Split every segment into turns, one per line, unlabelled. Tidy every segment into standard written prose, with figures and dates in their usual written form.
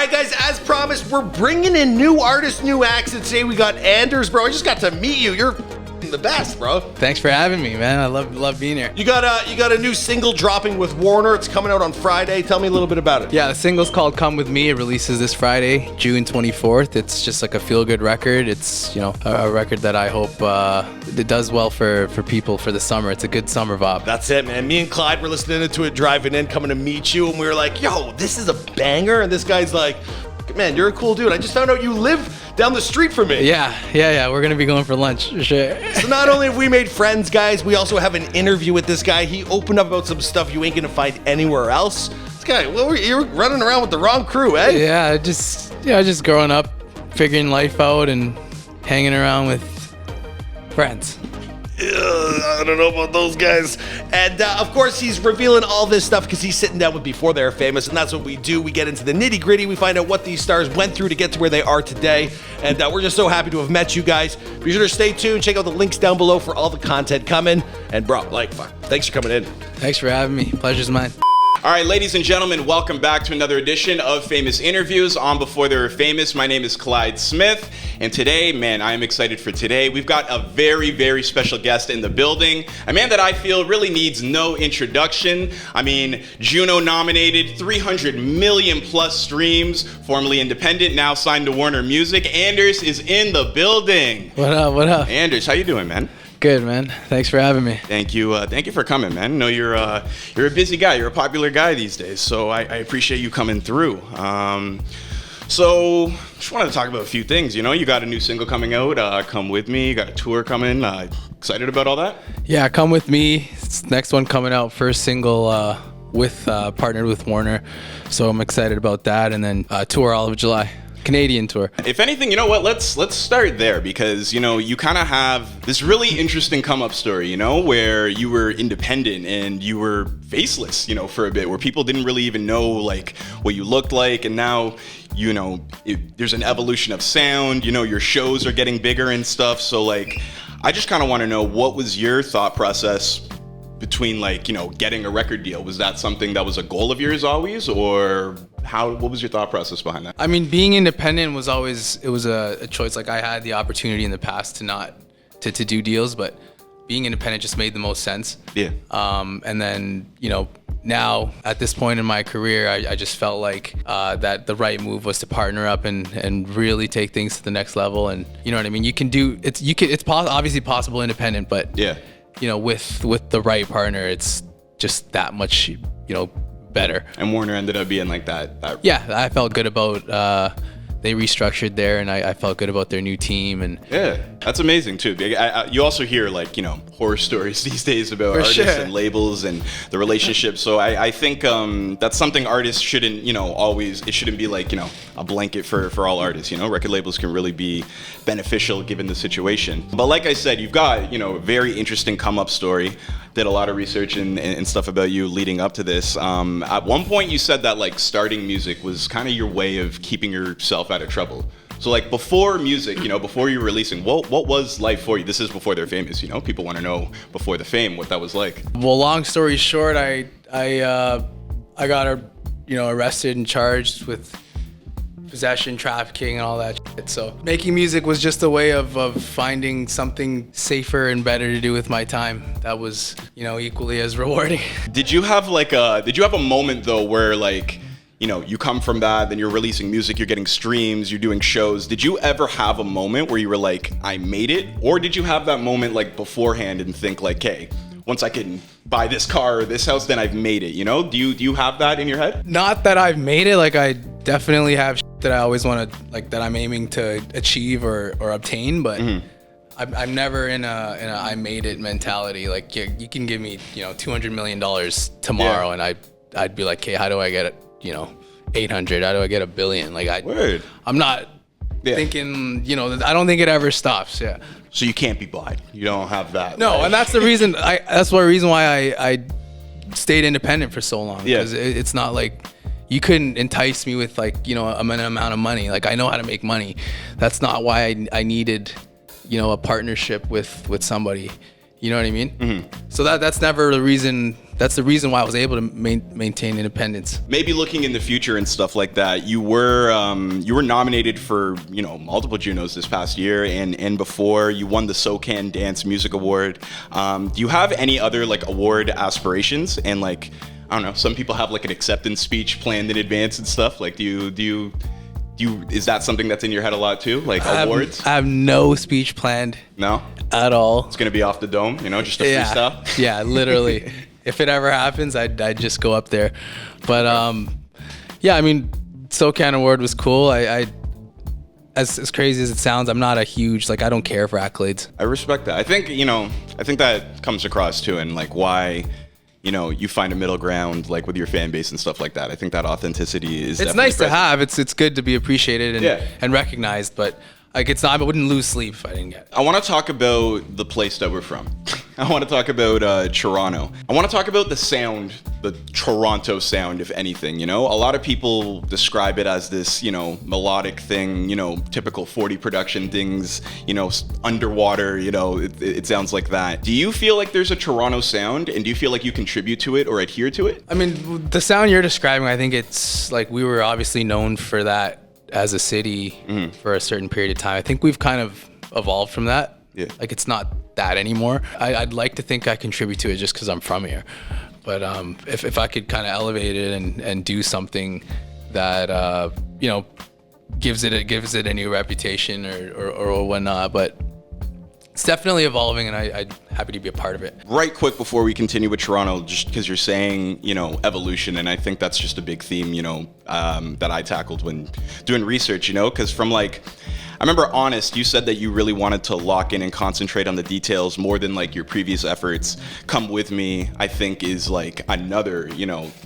right, guys, as promised, we're bringing in new artists, new acts, and today we got Anders, bro. I just got to meet you. You're the best, bro.
Thanks for having me, man. I love being here.
You got a new single dropping with Warner. It's coming out on Friday. Tell me a little bit about it.
Yeah, the single's called Come With Me. It releases this Friday, June 24th. It's just like a feel-good record. It's, a record that I hope it does well for people for the summer. It's a good summer vibe.
That's it, man. Me and Clyde were listening to it driving in, coming to meet you, and we were like, yo, this is a banger. And this guy's like, man, you're a cool dude. I just found out you live down the street from me.
Yeah. We're going to be going for lunch, for sure.
So not only have we made friends, guys, we also have an interview with this guy. He opened up about some stuff you ain't going to find anywhere else. This guy, you're running around with the wrong crew, eh?
Yeah, just growing up, figuring life out and hanging around with friends.
I don't know about those guys. And of course, he's revealing all this stuff because he's sitting down with Before They're Famous, and that's what we do. We get into the nitty gritty. We find out what these stars went through to get to where they are today. And we're just so happy to have met you guys. Be sure to stay tuned. Check out the links down below for all the content coming. And bro, thanks for coming in.
Thanks for having me. Pleasure's mine.
All right, ladies and gentlemen, welcome back to another edition of Famous Interviews on Before They Were Famous. My name is Clyde Smith, and today, man, I am excited for today. We've got a very, very special guest in the building, a man that I feel really needs no introduction. I mean, Juno nominated, 300 million plus streams, formerly independent, now signed to Warner Music. Anders is in the building.
What up?
Anders, how you doing, man?
Good, man. Thanks for having me.
Thank you for coming, man. I know you're a busy guy. You're a popular guy these days, so I appreciate you coming through. So just wanted to talk about a few things. You got a new single coming out, Come With Me. You got a tour coming. Excited about all that?
Yeah, Come With Me. It's the next one coming out, first single partnered with Warner. So I'm excited about that, and then tour all of July. Canadian tour.
If anything, you know what? Let's start there because you kind of have this really interesting come up story, where you were independent and you were faceless, for a bit, where people didn't really even know like what you looked like, and now there's an evolution of sound. Your shows are getting bigger and stuff. So like, I just kind of want to know, what was your thought process between getting a record deal? Was that something that was a goal of yours always, or what was your thought process behind that?
I mean, being independent was always, it was a choice. Like, I had the opportunity in the past to do deals, but being independent just made the most sense.
Yeah.
And then, now at this point in my career, I just felt like that the right move was to partner up and really take things to the next level. And you know what I mean? It's obviously possible independent, but
yeah.
With the right partner, it's just that much, better.
And Warner ended up being like that.
Yeah, I felt good about. They restructured there, and I felt good about their new team. And
yeah, that's amazing too. You also hear horror stories these days about artists and labels and the relationship. So I think that's something artists shouldn't always. It shouldn't be like a blanket for all artists. Record labels can really be beneficial given the situation. But like I said, you've got a very interesting come up story. Did a lot of research and stuff about you leading up to this. At one point you said that starting music was kind of your way of keeping yourself out of trouble. So before music, before you were releasing, what was life for you? This is Before They're Famous, people want to know before the fame what that was like.
Well, long story short, I got arrested and charged with possession, trafficking, and all that shit. So making music was just a way of finding something safer and better to do with my time. That was, equally as rewarding.
Did you have a moment though where you come from that, then you're releasing music, you're getting streams, you're doing shows. Did you ever have a moment where you were like, I made it? Or did you have that moment beforehand and think hey, once I can buy this car or this house, then I've made it, Do you have that in your head?
Not that I've made it. I definitely have that I always want to, that I'm aiming to achieve or obtain, but I'm never in a I made it mentality. You can give me, $200 million tomorrow, and I'd be like, hey, how do I get it? 800, how do I get $1 billion? I'm not thinking, I don't think it ever stops. Yeah.
So you can't be bought. You don't have that.
No, and that's the reason. That's the reason why I stayed independent for so long.
Yeah.
Because it's not like you couldn't entice me with an amount of money. I know how to make money. That's not why I needed, a partnership with somebody. You know what I mean? So that's never the reason. That's the reason why I was able to maintain independence.
Maybe looking in the future and stuff like that, you were nominated for multiple Junos this past year and before. You won the SoCan Dance Music Award. Do you have any other like award aspirations? And like, I don't know, some people have like an acceptance speech planned in advance and stuff. Like, is that something that's in your head a lot too? Like awards?
I have no speech planned.
No?
At all.
It's gonna be off the dome, just a freestyle?
Yeah, literally. If it ever happens, I'd just go up there. But yeah, I mean, SoCan Award was cool. I as crazy as it sounds, I'm not a huge, like, I don't care for accolades.
I respect that. I think that comes across too, and like why you find a middle ground like with your fan base and stuff like that. I think that authenticity is. It's
nice
present.
to have. It's good to be appreciated and recognized, but like I wouldn't lose sleep if I didn't get it.
I want to talk about the place that we're from. I want to talk about Toronto. I want to talk about the sound, the Toronto sound, if anything. A lot of people describe it as this, melodic thing, typical 40 production things, underwater, it sounds like that. Do you feel like there's a Toronto sound, and do you feel like you contribute to it or adhere to it?
I mean, the sound you're describing, I think it's like we were obviously known for that as a city for a certain period of time. I think we've kind of evolved from that.
Yeah.
Like, it's not that anymore. I'd like to think I contribute to it just because I'm from here. But if I could kind of elevate it and do something that gives it a new reputation or whatnot. But it's definitely evolving, and I'm happy to be a part of it.
Right quick before we continue with Toronto, just because you're saying, evolution, and I think that's just a big theme, that I tackled when doing research, because from like, I remember Honest, you said that you really wanted to lock in and concentrate on the details more than like your previous efforts. Come With Me, I think, is like another,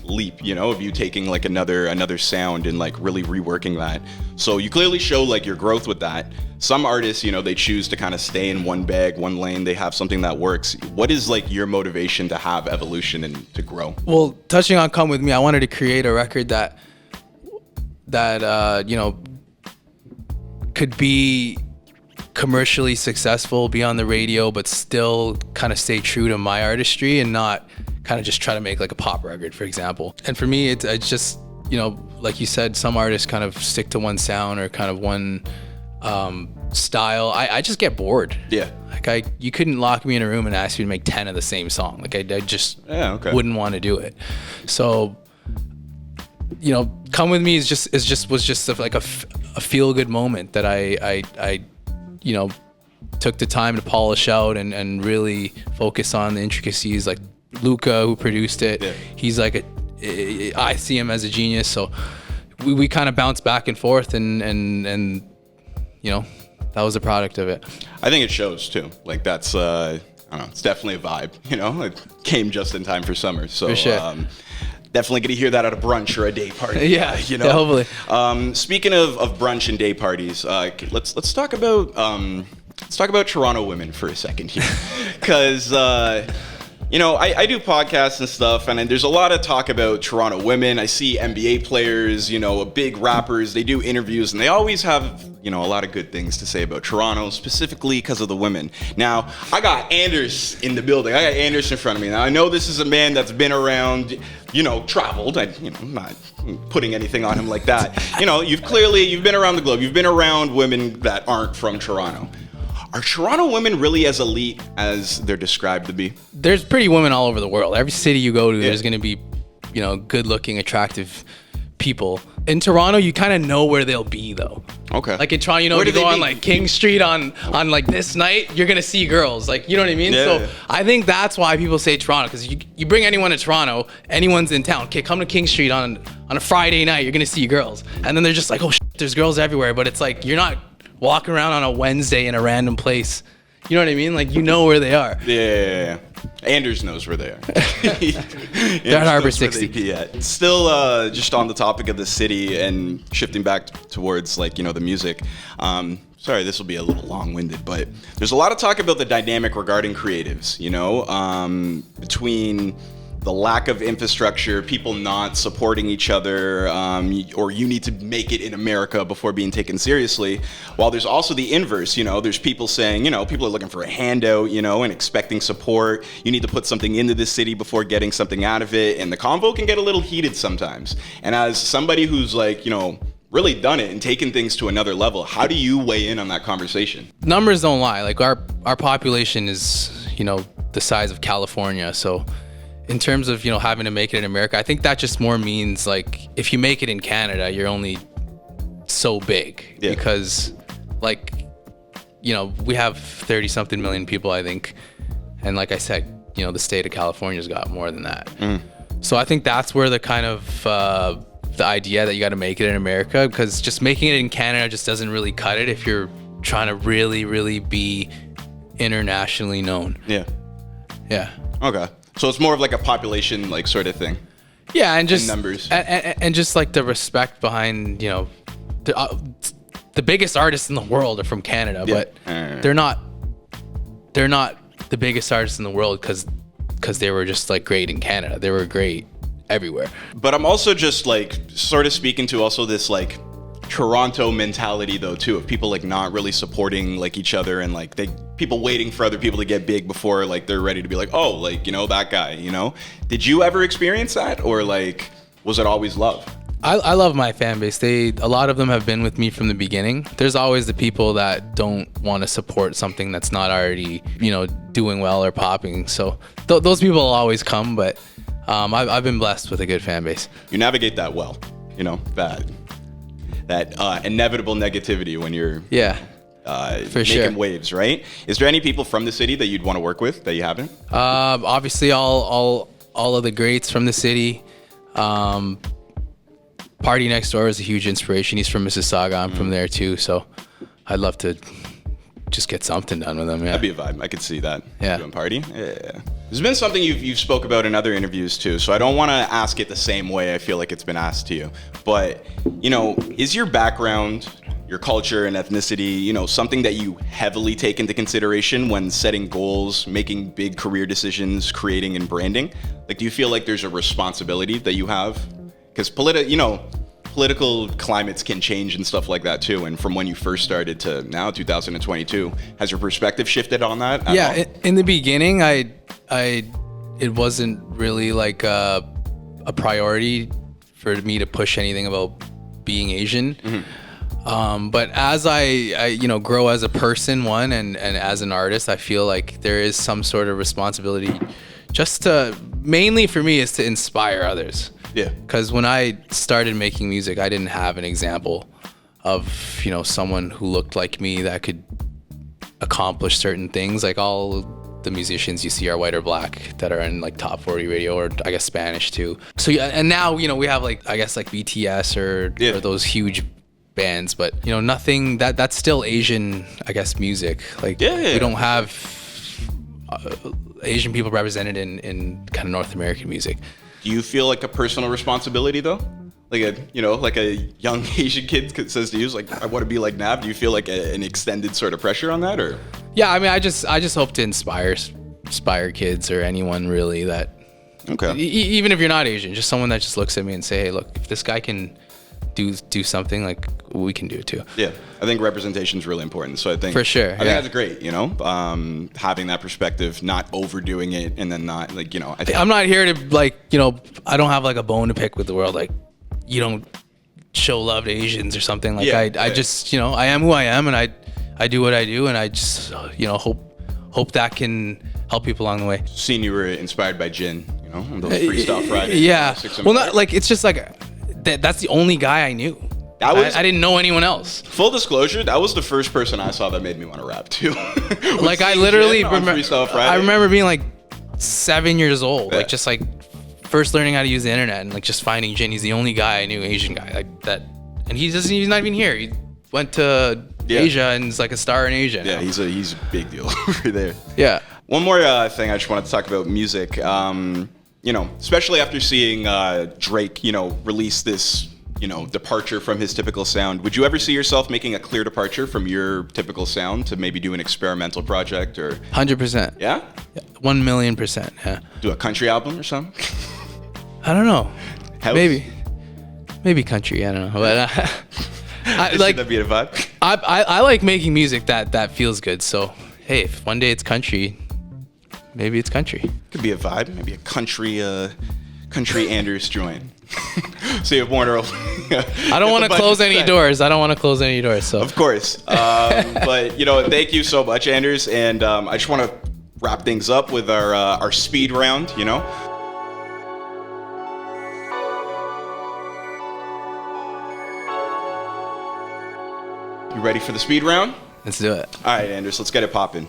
leap, of you taking like another sound and like really reworking that. So you clearly show like your growth with that. Some artists, they choose to kind of stay in one bag, one lane. They have something that works. What is like your motivation to have evolution and to grow?
Well, touching on Come With Me, I wanted to create a record that could be commercially successful, be on the radio, but still kind of stay true to my artistry and not kind of just try to make like a pop record, for example. And for me, it's just, like you said, some artists kind of stick to one sound or kind of one style. I just get bored.
Yeah.
Like you couldn't lock me in a room and ask me to make 10 of the same song. Like I just wouldn't want to do it. So, Come With Me was just like a feel good moment that I took the time to polish out and really focus on the intricacies. Like Luca, who produced it, he's like I see him as a genius. So we kind of bounced back and forth and that was a product of it.
I think it shows too. Like that's I don't know, it's definitely a vibe. It came just in time for summer. So
for sure.
Definitely get to hear that at a brunch or a day party.
Yeah, hopefully.
Speaking of brunch and day parties, let's talk about Toronto women for a second here, because I do podcasts and stuff, and there's a lot of talk about Toronto women. I see NBA players, big rappers. They do interviews, and they always have a lot of good things to say about Toronto, specifically because of the women. Now, I got Anders in the building. I got Anders in front of me. Now, I know this is a man that's been around, traveled. I'm not putting anything on him like that. You've been around the globe. You've been around women that aren't from Toronto. Are Toronto women really as elite as they're described to be?
There's pretty women all over the world. Every city you go to, there's going to be, good-looking, attractive people. In Toronto, you kind of know where they'll be, though.
Okay.
Like in Toronto, if you go on like King Street on like this night, you're gonna see girls. Like, you know what I mean?
Yeah.
So I think that's why people say Toronto, because you bring anyone to Toronto, anyone's in town. Okay, come to King Street on a Friday night, you're gonna see girls, and then they're just like, oh shit, there's girls everywhere. But it's like you're not walking around on a Wednesday in a random place. You know what I mean? Like, you know where they are.
Yeah. Anders knows where they are.
They're at Harbor 60.
Still, just on the topic of the city and shifting back towards, like, the music. Sorry, this will be a little long-winded, but there's a lot of talk about the dynamic regarding creatives, between the lack of infrastructure, people not supporting each other, or you need to make it in America before being taken seriously. While there's also the inverse, there's people saying, people are looking for a handout, and expecting support. You need to put something into this city before getting something out of it. And the convo can get a little heated sometimes. And as somebody who's like, really done it and taken things to another level, how do you weigh in on that conversation?
Numbers don't lie. Like our population is, the size of California. So in terms of, having to make it in America, I think that just more means like if you make it in Canada, you're only so big. Yeah. Because like, we have 30 something million people, I think. And like I said, the state of California's got more than that. So I think that's where the kind of, the idea that you got to make it in America, because just making it in Canada just doesn't really cut it if you're trying to really, really be internationally known. Yeah.
Okay. So it's more of like a population like sort of thing.
Yeah, and just
numbers,
and just like the respect behind, the biggest artists in the world are from Canada, but they're not the biggest artists in the world because they were just like great in Canada. They were great everywhere.
But I'm also just like sort of speaking to also this like Toronto mentality though too, of people like not really supporting like each other, and like people waiting for other people to get big before like they're ready to be like, oh, like that guy. Did you ever experience that, or like was it always love?
I love my fan base. A lot of them have been with me from the beginning. There's always the people that don't want to support something that's not already doing well or popping. So those people will always come, but I've been blessed with a good fan base.
You navigate that well, that inevitable negativity when you're
for
making
sure.
waves, right? Is there any people from the city that you'd want to work with that you haven't?
Obviously, all of the greats from the city. Party Next Door is a huge inspiration. He's from Mississauga. I'm from there too, so I'd love to just get something done with him. Yeah.
That'd be a vibe. I could see that.
Yeah.
Doing Party. Yeah. There's been something you've spoke about in other interviews too, so I don't want to ask it the same way I feel like it's been asked to you. But, is your background, your culture and ethnicity, something that you heavily take into consideration when setting goals, making big career decisions, creating and branding? Like, do you feel like there's a responsibility that you have? Because political climates can change and stuff like that too. And from when you first started to now, 2022, has your perspective shifted on that at all?
In the beginning, it wasn't really like a priority for me to push anything about being Asian. But as I grow as a person, and as an artist, I feel like there is some sort of responsibility just to, mainly for me, is to inspire others.
Yeah.
Because when I started making music, I didn't have an example of, someone who looked like me that could accomplish certain things. Like all the musicians you see are white or black that are in like top 40 radio, or I guess Spanish too. So and now, we have like, I guess like BTS or those huge bands, but nothing that's still Asian, I guess, music. Like we don't have Asian people represented in kind of North American music.
Do you feel like a personal responsibility though? Like a young Asian kid says to you, like, I want to be like Nav. Do you feel like an extended sort of pressure on that, or?
Yeah, I mean, I just hope to inspire kids or anyone really that.
Okay.
Even if you're not Asian, just someone that just looks at me and say, hey, look, if this guy can do something, like we can do it too.
Yeah, I think representation is really important. So I think
for sure,
I think that's great. Having that perspective, not overdoing it, and then not like I think
I'm not here to like I don't have like a bone to pick with the world. Like you don't show love to Asians or something. Like I just I am who I am, and I do what I do, and I just hope that can help people along the way.
Seeing you were inspired by Jin, on those Freestyle Fridays.
Yeah. Well, not like it's just like. That's the only guy I knew. I didn't know anyone else.
Full disclosure, that was the first person I saw that made me want to rap too.
Like I literally I remember being like 7 years old, like just like first learning how to use the internet and like just finding Jin. He's the only guy I knew, Asian guy like that, and he's not even here. He went to Asia and is like a star in Asia.
Yeah, he's a big deal over there.
Yeah.
One more thing I just wanted to talk about music. Especially after seeing Drake, release this departure from his typical sound. Would you ever see yourself making a clear departure from your typical sound to maybe do an experimental project or?
100%.
Yeah?
1,000,000%. Yeah.
Do a country album or something?
I don't know.
House?
Maybe country. I don't know. But I like
that'd be a vibe.
I like making music that feels good. So hey, if one day it's country, maybe it's country.
Could be a vibe. Maybe a country Anders joint. So you have Warner.
I don't want to close any doors. So
of course. But thank you so much, Anders. And I just want to wrap things up with our speed round. You ready for the speed round?
Let's do it.
All right, Anders, let's get it popping.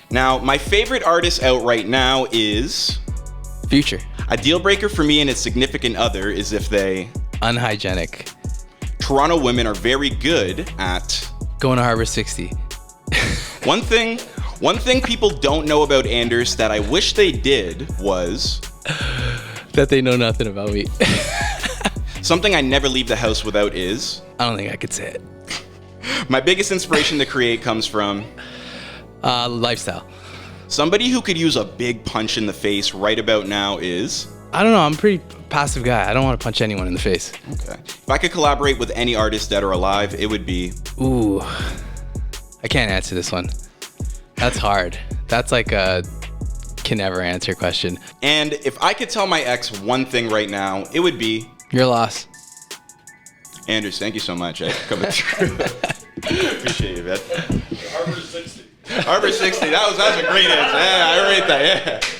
Now, my favorite artist out right now is
Future.
A deal breaker for me and its significant other is if they
Unhygienic.
Toronto women are very good at
Going to Harbor 60.
One thing people don't know about Anders that I wish they did was
That they know nothing about me.
something I never leave the house without is
I don't think I could say it.
my biggest inspiration to create comes from
Lifestyle.
somebody who could use a big punch in the face right about now is
I don't know. I'm a pretty passive guy. I don't want to punch anyone in the face.
okay. If I could collaborate with any artist dead or alive, it would be
Ooh. I can't answer this one. That's hard. That's like a can never answer question.
and if I could tell my ex one thing right now, it would be
Your loss.
Anders, thank you so much. Coming through. Appreciate you, man.
Harbor 60.
Harbor 60. That was a great answer. Yeah, I rate that. Yeah.